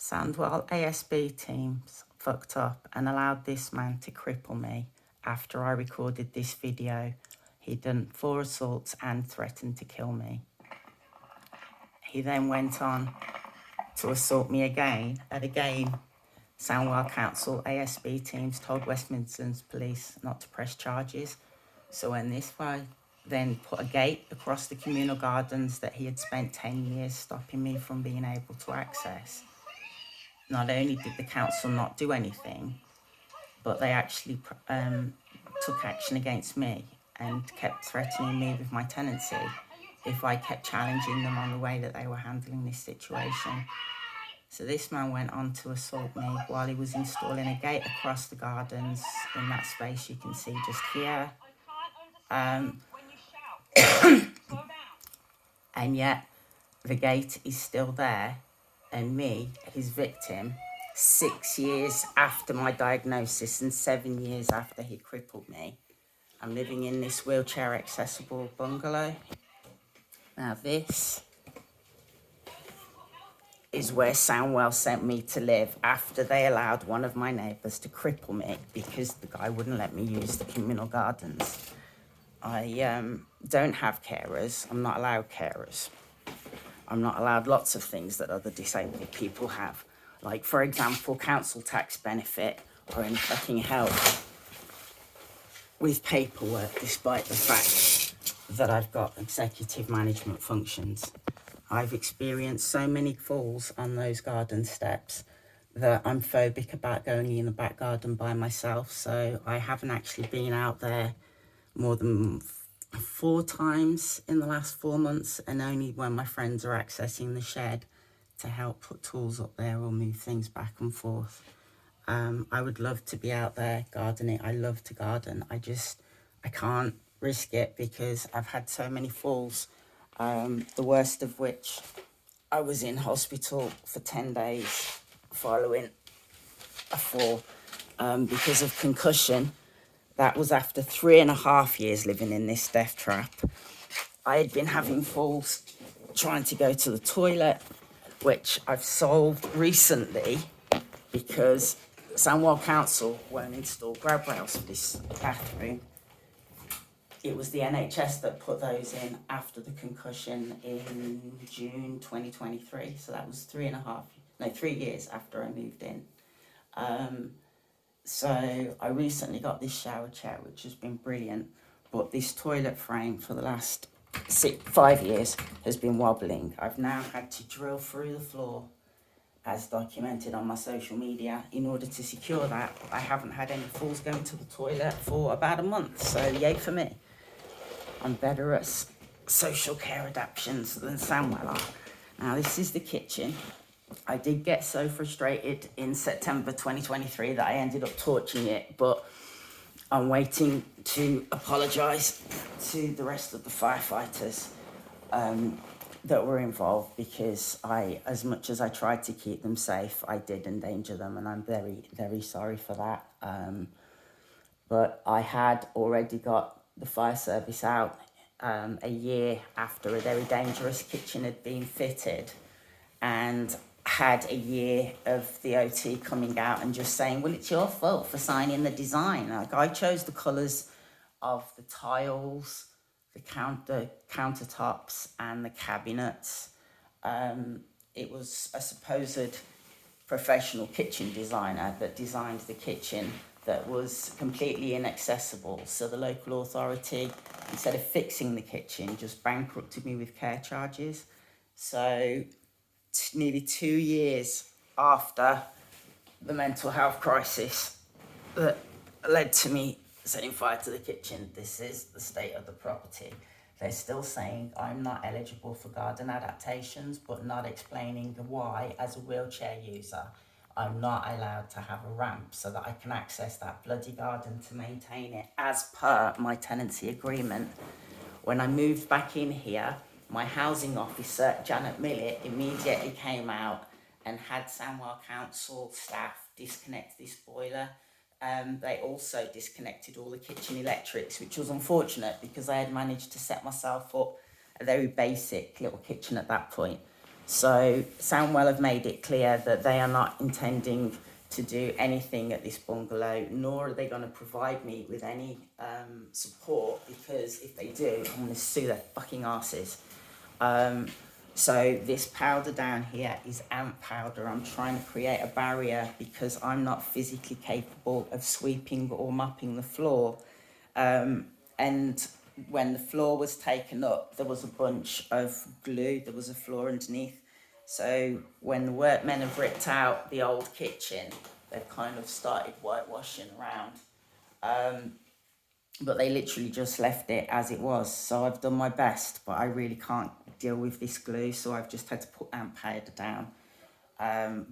Sandwell ASB Teams fucked up and allowed this man to cripple me after I recorded this video. He'd done 4 assaults and threatened to kill me. He then went on to assault me again, and again, Sandwell Council ASB Teams told West Midlands Police not to press charges. So when this guy then put a gate across the communal gardens that he had spent 10 years stopping me from being able to access, not only did the council not do anything, but they actually took action against me and kept threatening me with my tenancy if I kept challenging them on the way that they were handling this situation. So this man went on to assault me while he was installing a gate across the gardens in that space you can see just here. And yet the gate is still there, and me, his victim, 6 years after my diagnosis and 7 years after he crippled me, I'm living in this wheelchair accessible bungalow. Now this is where Sandwell sent me to live after they allowed one of my neighbours to cripple me because the guy wouldn't let me use the communal gardens. I don't have carers. I'm not allowed carers. I'm not allowed lots of things that other disabled people have. Like, for example, council tax benefit or any fucking help with paperwork, despite the fact that I've got executive management functions. I've experienced so many falls on those garden steps that I'm phobic about going in the back garden by myself. So I haven't actually been out there more than 4 times in the last 4 months, and only when my friends are accessing the shed to help put tools up there or move things back and forth. I would love to be out there gardening. I love to garden. I can't risk it because I've had so many falls. The worst of which, I was in hospital for 10 days following a fall because of concussion. That was after 3.5 years living in this death trap. I had been having falls trying to go to the toilet, which I've solved recently because Sandwell Council won't install grab rails for this bathroom. It was the NHS that put those in after the concussion in June 2023. So that was 3 years after I moved in. So I recently got this shower chair, which has been brilliant. But this toilet frame for the last 5 years has been wobbling. I've now had to drill through the floor, as documented on my social media, in order to secure that. I haven't had any falls going to the toilet for about a month, so yay for me. I'm better at social care adaptations than Sandwell are. Now this is the kitchen. I did get so frustrated in September 2023 that I ended up torching it, but I'm waiting to apologise to the rest of the firefighters that were involved, because as much as I tried to keep them safe, I did endanger them, and I'm very, very sorry for that. But I had already got the fire service out a year after a very dangerous kitchen had been fitted, and had a year of the OT coming out and just saying, well, it's your fault for signing the design. Like, I chose the colours of the tiles, the countertops and the cabinets. It was a supposed professional kitchen designer that designed the kitchen that was completely inaccessible. So the local authority, instead of fixing the kitchen, just bankrupted me with care charges. So nearly 2 years after the mental health crisis that led to me setting fire to the kitchen, this is the state of the property. They're still saying I'm not eligible for garden adaptations, but not explaining why, as a wheelchair user, I'm not allowed to have a ramp so that I can access that bloody garden to maintain it as per my tenancy agreement. When I moved back in here, my housing officer, Janet Millett, immediately came out and had Sandwell Council staff disconnect this boiler. They also disconnected all the kitchen electrics, which was unfortunate because I had managed to set myself up a very basic little kitchen at that point. So Sandwell have made it clear that they are not intending to do anything at this bungalow, nor are they going to provide me with any support, because if they do, I'm going to sue their fucking arses. So this powder down here is ant powder. I'm trying to create a barrier because I'm not physically capable of sweeping or mopping the floor. And when the floor was taken up, there was a bunch of glue. There was a floor underneath. So when the workmen have ripped out the old kitchen, they've kind of started whitewashing around. But they literally just left it as it was. So I've done my best, but I really can't deal with this glue. So I've just had to put ant powder down.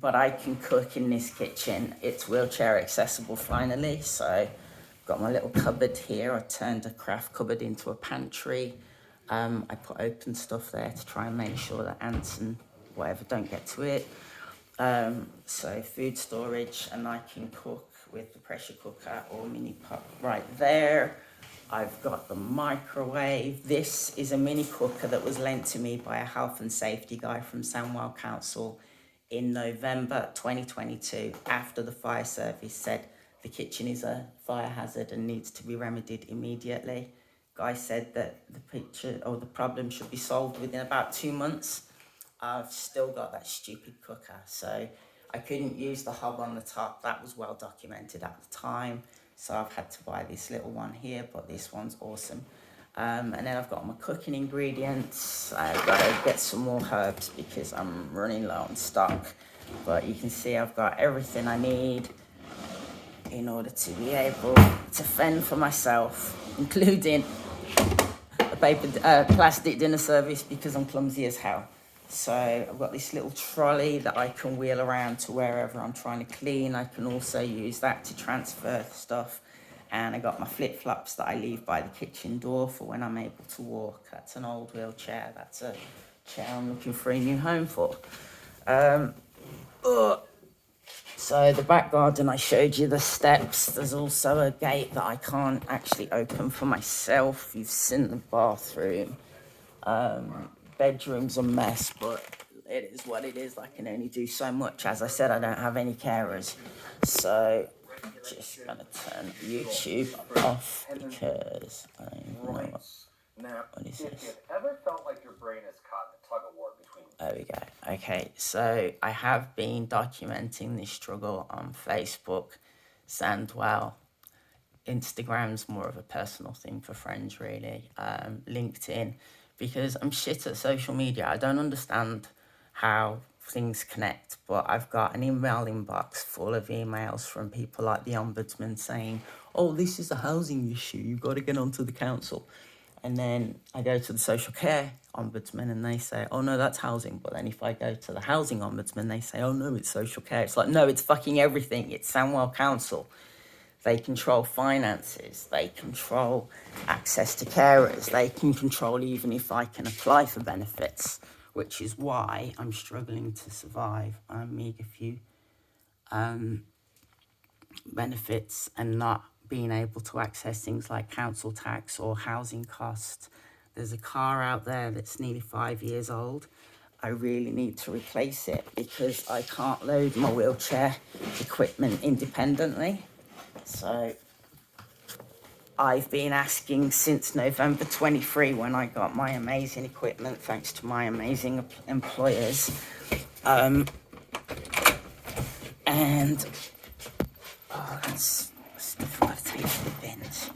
But I can cook in this kitchen. It's wheelchair accessible finally. So I've got my little cupboard here. I turned a craft cupboard into a pantry. I put open stuff there to try and make sure that ants and whatever don't get to it. So food storage, and I can cook with the pressure cooker or mini pot right there. I've got the microwave. This is a mini cooker that was lent to me by a health and safety guy from Sandwell Council in November 2022, after the fire service said the kitchen is a fire hazard and needs to be remedied immediately. Guy said that the problem should be solved within about 2 months. I've still got that stupid cooker, so I couldn't use the hob on the top. That was well documented at the time, so I've had to buy this little one here, but this one's awesome. And then I've got my cooking ingredients. I've got to get some more herbs because I'm running low on stock, but you can see I've got everything I need in order to be able to fend for myself, including a plastic dinner service because I'm clumsy as hell. So I've got this little trolley that I can wheel around to wherever I'm trying to clean. I can also use that to transfer stuff. And I got my flip-flops that I leave by the kitchen door for when I'm able to walk. That's an old wheelchair. That's a chair I'm looking for a new home for. So the back garden, I showed you the steps. There's also a gate that I can't actually open for myself. You've seen the bathroom. Bedroom's a mess, but it is what it is. I can only do so much. As I said, I don't have any carers. So just gonna turn YouTube off because I know what is this? If you've ever felt like your brain is caught in a tug of war between... There we go. Okay, so I have been documenting this struggle on Facebook, Sandwell. Instagram's more of a personal thing for friends, really. LinkedIn, because I'm shit at social media. I don't understand how things connect, but I've got an email inbox full of emails from people like the Ombudsman saying, oh, this is a housing issue, you've got to get onto the council. And then I go to the social care ombudsman and they say, oh no, that's housing. But then if I go to the housing ombudsman, they say, oh no, it's social care. It's like, no, it's fucking everything. It's Sandwell Council. They control finances. They control access to carers. They can control even if I can apply for benefits, which is why I'm struggling to survive on a meagre few benefits and not being able to access things like council tax or housing costs. There's a car out there that's nearly 5 years old. I really need to replace it because I can't load my wheelchair equipment independently. So I've been asking since November 23 when I got my amazing equipment, thanks to my amazing employers. That's stuff I've got to take to the bins.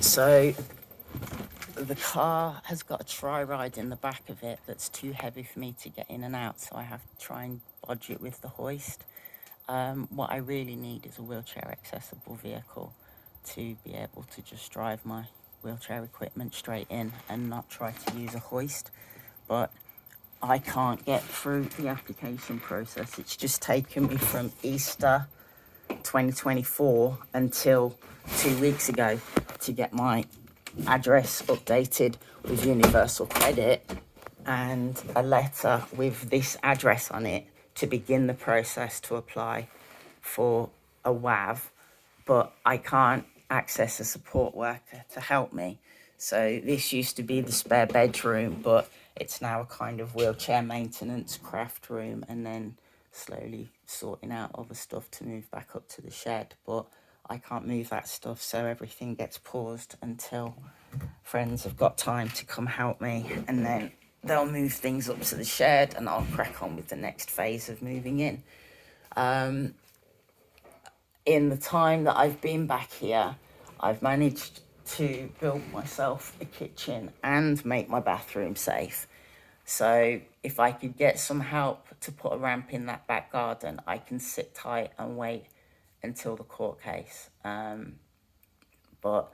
So the car has got a tri-ride in the back of it that's too heavy for me to get in and out, so I have to try and bodge it with the hoist. What I really need is a wheelchair accessible vehicle to be able to just drive my wheelchair equipment straight in and not try to use a hoist. But I can't get through the application process. It's just taken me from Easter 2024 until 2 weeks ago to get my address updated with Universal Credit and a letter with this address on it to begin the process to apply for a WAV, but I can't access a support worker to help me. So this used to be the spare bedroom, but It's now a kind of wheelchair maintenance craft room, and then slowly sorting out other stuff to move back up to the shed. But I can't move that stuff, so everything gets paused until friends have got time to come help me, and then they'll move things up to the shed and I'll crack on with the next phase of moving in. In the time that I've been back here, I've managed to build myself a kitchen and make my bathroom safe. So if I could get some help to put a ramp in that back garden, I can sit tight and wait until the court case. But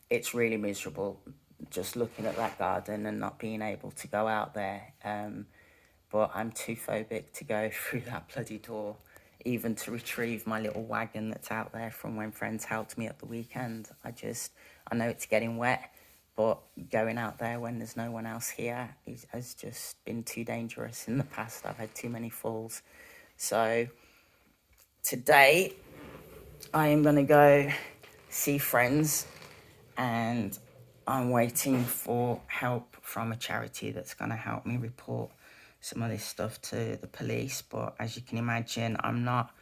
it's really miserable just looking at that garden and not being able to go out there. But I'm too phobic to go through that bloody door, even to retrieve my little wagon that's out there from when friends helped me at the weekend. I know it's getting wet, but going out there when there's no one else here has just been too dangerous in the past. I've had too many falls. So today I am going to go see friends, and I'm waiting for help from a charity that's going to help me report some of this stuff to the police. But as you can imagine, I'm not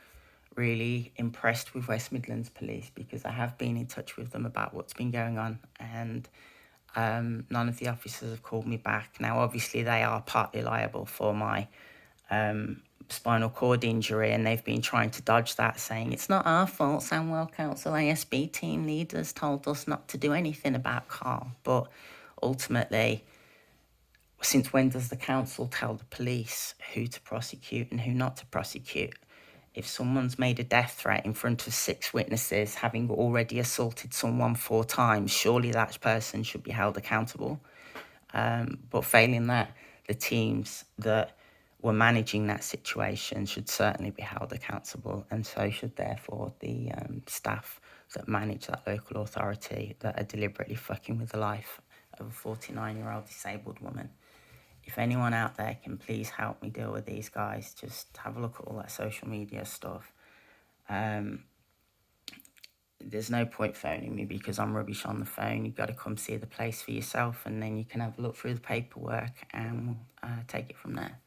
really impressed with West Midlands Police, because I have been in touch with them about what's been going on, and none of the officers have called me back. Now, obviously, they are partly liable for my spinal cord injury, and they've been trying to dodge that, saying it's not our fault. Sandwell Council ASB team leaders told us not to do anything about Carl. But ultimately, since when does the council tell the police who to prosecute and who not to prosecute? If someone's made a death threat in front of 6 witnesses, having already assaulted someone 4 times, surely that person should be held accountable. But failing that, the teams that were managing that situation should certainly be held accountable, and so should therefore the staff that manage that local authority that are deliberately fucking with the life of a 49-year-old disabled woman. If anyone out there can please help me deal with these guys, just have a look at all that social media stuff. There's no point phoning me because I'm rubbish on the phone. You've got to come see the place for yourself, and then you can have a look through the paperwork and we'll take it from there.